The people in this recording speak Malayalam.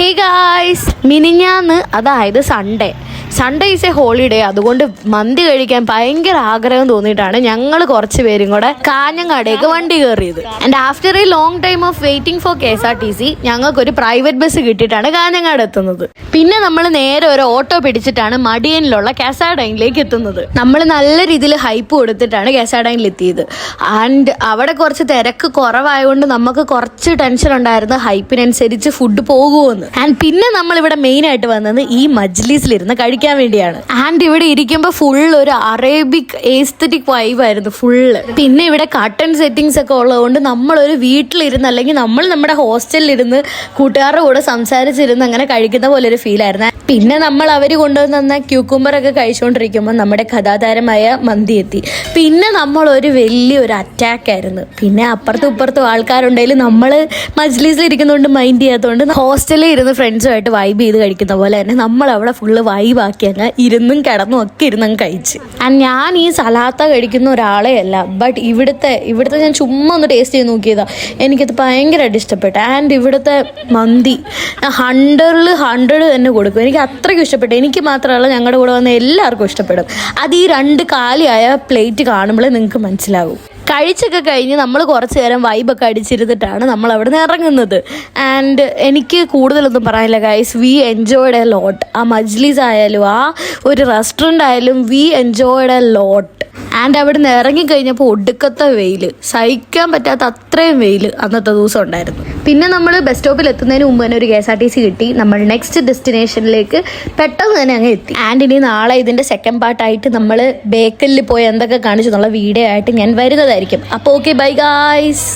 ഹേ ഗായ്സ്, മിനിഞ്ഞാന്ന് അതായത് സൺഡേ ഈസ് എ ഹോളിഡേ. അതുകൊണ്ട് മന്തി കഴിക്കാൻ ഭയങ്കര ആഗ്രഹം തോന്നിയിട്ടാണ് ഞങ്ങൾ കുറച്ച് പേരും കൂടെ കാഞ്ഞങ്ങാടേക്ക് വണ്ടി കയറിയത്. And after A long time of waiting for KSRTC ഞങ്ങൾക്കൊരു പ്രൈവറ്റ് ബസ് കിട്ടിയിട്ടാണ് കാഞ്ഞങ്ങാട് എത്തുന്നത്. പിന്നെ നമ്മൾ നേരെ ഒരു ഓട്ടോ പിടിച്ചിട്ടാണ് മടിയനിലുള്ള കാസാഡൈനിലേക്ക് എത്തുന്നത്. നമ്മൾ നല്ല രീതിയിൽ ഹൈപ്പ് കൊടുത്തിട്ടാണ് കാസാഡൈനിൽ എത്തിയത്. ആൻഡ് അവിടെ കുറച്ച് തിരക്ക് കുറവായതുകൊണ്ട് നമുക്ക് കുറച്ച് ടെൻഷൻ ഉണ്ടായിരുന്നു ഹൈപ്പിനനുസരിച്ച് ഫുഡ് പോകുമെന്ന്. ആൻഡ് പിന്നെ നമ്മളിവിടെ മെയിൻ ആയിട്ട് വന്നത് ഈ മജ്ലിസിലിരുന്ന് കഴിക്കാൻ വേണ്ടിയാണ്. ആൻഡ് ഇവിടെ ഇരിക്കുമ്പോൾ ഫുൾ ഒരു അറേബിക് എസ്തെറ്റിക് വൈബായിരുന്നു ഫുള്ള്. പിന്നെ ഇവിടെ കട്ടൺ സെറ്റിങ്സ് ഒക്കെ ഉള്ളതുകൊണ്ട് നമ്മളൊരു വീട്ടിലിരുന്ന് അല്ലെങ്കിൽ നമ്മൾ നമ്മുടെ ഹോസ്റ്റലിലിരുന്ന് കൂട്ടുകാരുടെ കൂടെ സംസാരിച്ചിരുന്ന് അങ്ങനെ കഴിക്കുന്ന പോലെ ഒരു ഫീൽ ആയിരുന്നു. പിന്നെ നമ്മൾ അവർ കൊണ്ടുവന്ന ക്യൂക്കുംബറൊക്കെ കഴിച്ചുകൊണ്ടിരിക്കുമ്പോൾ നമ്മുടെ കഥാതാരമായ മന്തി എത്തി. പിന്നെ നമ്മളൊരു വലിയൊരു അറ്റാക്കായിരുന്നു. പിന്നെ അപ്പുറത്തും ഇപ്പുറത്തും ആൾക്കാരുണ്ടെങ്കിലും നമ്മൾ മജ്ലിസിൽ ഇരിക്കുന്നതുകൊണ്ട് മൈൻഡ് ചെയ്യാത്തതുകൊണ്ട് ഹോസ്റ്റലിൽ ഇരുന്ന് ഫ്രണ്ട്സുമായിട്ട് വൈബ് ചെയ്ത് കഴിക്കുന്ന പോലെ തന്നെ നമ്മൾ അവിടെ ഫുള്ള് വൈബാക്കി അങ്ങ് ഇരുന്നും കിടന്നും ഒക്കെ ഇരുന്നങ്ങ് കഴിച്ച്. ആൻഡ് ഞാൻ ഈ സലാത്ത കഴിക്കുന്ന ഒരാളെ അല്ല, ബട്ട് ഇവിടുത്തെ ഞാൻ ചുമ്മാ ഒന്ന് ടേസ്റ്റ് ചെയ്ത് നോക്കിയതാണ്. എനിക്കത് ഭയങ്കരമായിട്ട് ഇഷ്ടപ്പെട്ടു. ആൻഡ് ഇവിടുത്തെ മന്തി 100 തന്നെ കൊടുക്കും. എനിക്ക് അത്രയ്ക്കും ഇഷ്ടപ്പെട്ടു. എനിക്ക് മാത്രമല്ല, ഞങ്ങളുടെ കൂടെ വന്ന എല്ലാവർക്കും ഇഷ്ടപ്പെടും. അത് ഈ 2 കാലിയായ പ്ലേറ്റ് കാണുമ്പോഴേ നിങ്ങൾക്ക് മനസ്സിലാവും. കഴിച്ചൊക്കെ കഴിഞ്ഞ് നമ്മൾ കുറച്ച് നേരം വൈബൊക്കെ അടിച്ചിരുന്നിട്ടാണ് നമ്മൾ അവിടെ നിന്ന് ഇറങ്ങുന്നത്. ആൻഡ് എനിക്ക് കൂടുതലൊന്നും പറയാനില്ല guys, V enjoyed a lot. ആ മജ്ലിസ് ആയാലും ആ ഒരു റെസ്റ്റോറൻ്റ് ആയാലും V enjoyed a lot. And അവിടെ നിന്ന് ഇറങ്ങിക്കഴിഞ്ഞപ്പോൾ ഒടുക്കത്തെ വെയിൽ, സഹിക്കാൻ പറ്റാത്ത അത്രയും വെയിൽ അന്നത്തെ ദിവസം ഉണ്ടായിരുന്നു. പിന്നെ നമ്മൾ ബസ് സ്റ്റോപ്പിൽ എത്തുന്നതിന് മുമ്പ് തന്നെ ഒരു KSRTC കിട്ടി. നമ്മൾ നെക്സ്റ്റ് ഡെസ്റ്റിനേഷനിലേക്ക് പെട്ടെന്ന് തന്നെ അങ്ങ് എത്തി. ആൻഡ് ഇനി നാളെ ഇതിൻ്റെ സെക്കൻഡ് പാർട്ടായിട്ട് നമ്മൾ ബേക്കലിൽ പോയി എന്തൊക്കെ കാണിച്ചു എന്നുള്ള വീഡിയോ ആയിട്ട് ഞാൻ വരുന്നതായിരിക്കും. അപ്പോൾ ഓക്കെ, ബൈ ഗായ്സ്.